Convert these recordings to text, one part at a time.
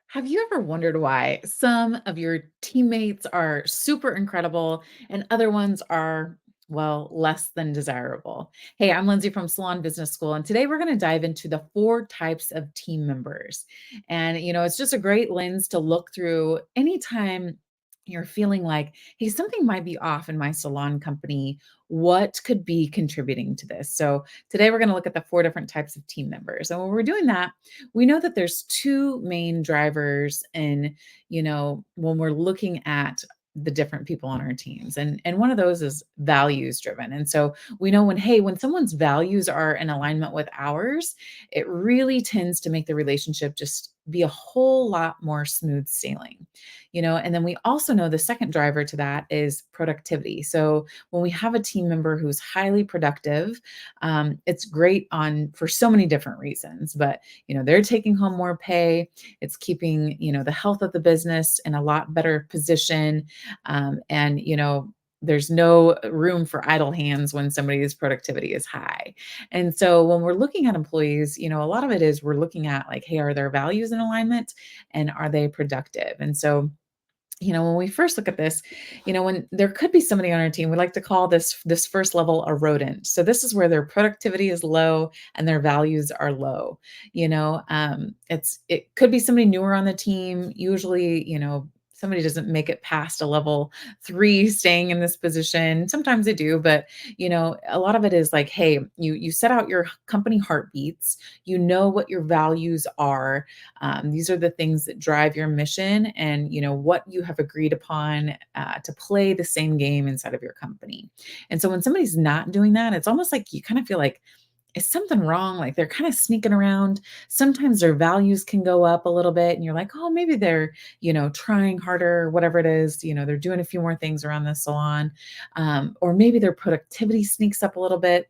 Have you ever wondered why some of your teammates are super incredible and other ones are, well, less than desirable? Hey, I'm Lindsay from Salon Business School, and today we're going to dive into the four types of team members. And, it's just a great lens to look through anytime you're feeling like, hey, something might be off in my salon company. What could be contributing to this? So, today we're going to look at the four different types of team members. And when we're doing that, we know that there's two main drivers in, when we're looking at the different people on our teams. And one of those is values driven. And so we know when someone's values are in alignment with ours, it really tends to make the relationship just be a whole lot more smooth sailing. And then we also know the second driver to that is productivity. So when we have a team member who's highly productive, it's great on for so many different reasons, but they're taking home more pay. It's keeping, the health of the business in a lot better position. And, there's no room for idle hands when somebody's productivity is high. And so when we're looking at employees, a lot of it is we're looking at like, hey, are their values in alignment and are they productive? And so when we first look at this, when there could be somebody on our team, we like to call this first level a rodent. So this is where their productivity is low and their values are low. It could be somebody newer on the team. Usually, somebody doesn't make it past a level 3 staying in this position. Sometimes they do, but a lot of it is like, hey, you set out your company heartbeats, what your values are. These are the things that drive your mission and what you have agreed upon to play the same game inside of your company. And so when somebody's not doing that, it's almost like you kind of feel like, is something wrong? Like they're kind of sneaking around. Sometimes their values can go up a little bit, and you're like, oh, maybe they're, trying harder, whatever it is, they're doing a few more things around the salon. Or maybe their productivity sneaks up a little bit,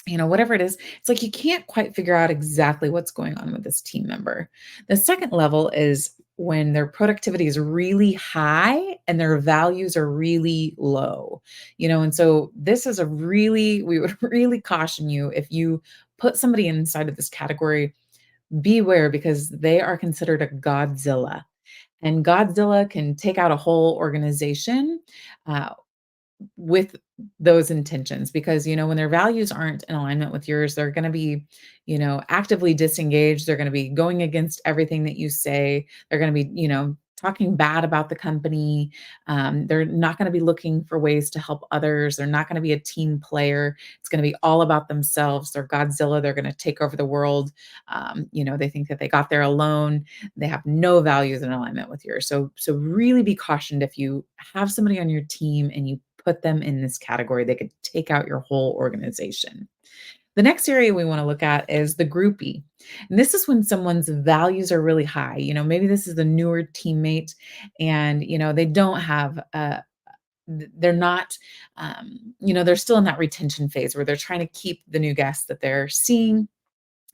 whatever it is. It's like you can't quite figure out exactly what's going on with this team member. The second level is when their productivity is really high and their values are really low. And so this is we would really caution you if you put somebody inside of this category, beware because they are considered a Godzilla. And Godzilla can take out a whole organization. Uh, with those intentions because when their values aren't in alignment with yours, they're going to be actively disengaged. They're going to be going against everything that you say. They're going to be talking bad about the company. They're not going to be looking for ways to help others. They're not going to be a team player. It's going to be all about themselves. They're Godzilla. They're going to take over the world. They think that they got there alone. They have no values in alignment with yours. So really be cautioned if you have somebody on your team and you put them in this category. They could take out your whole organization. The next area we want to look at is the groupie. And this is when someone's values are really high. Maybe this is a newer teammate and, they don't have they're not, they're still in that retention phase where they're trying to keep the new guests that they're seeing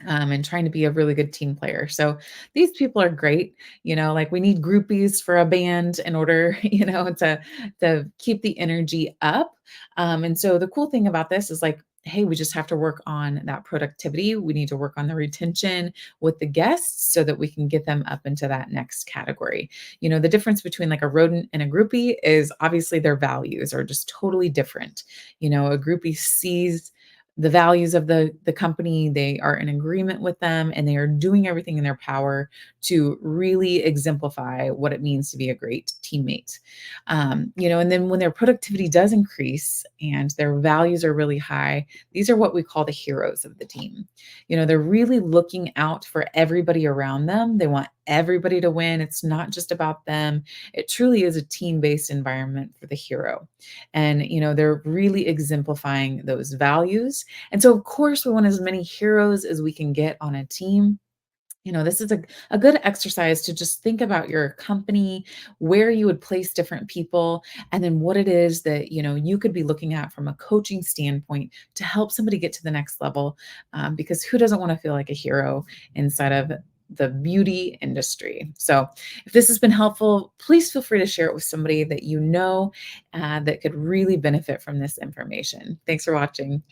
and trying to be a really good team player. So these people are great. Like we need groupies for a band in order, to keep the energy up. And so the cool thing about this is like, hey, we just have to work on that productivity. We need to work on the retention with the guests so that we can get them up into that next category. The difference between like a rodent and a groupie is obviously their values are just totally different. A groupie sees the values of the company, they are in agreement with them, and they are doing everything in their power to really exemplify what it means to be a great teammate. And then when their productivity does increase and their values are really high, these are what we call the heroes of the team. They're really looking out for everybody around them. They want everybody to win. It's not just about them. It truly is a team-based environment for the hero. And, they're really exemplifying those values. And so, of course, we want as many heroes as we can get on a team. This is a good exercise to just think about your company, where you would place different people, and then what it is that, you could be looking at from a coaching standpoint to help somebody get to the next level. Because who doesn't want to feel like a hero inside of the beauty industry? So if this has been helpful, please feel free to share it with somebody that that could really benefit from this information. Thanks for watching.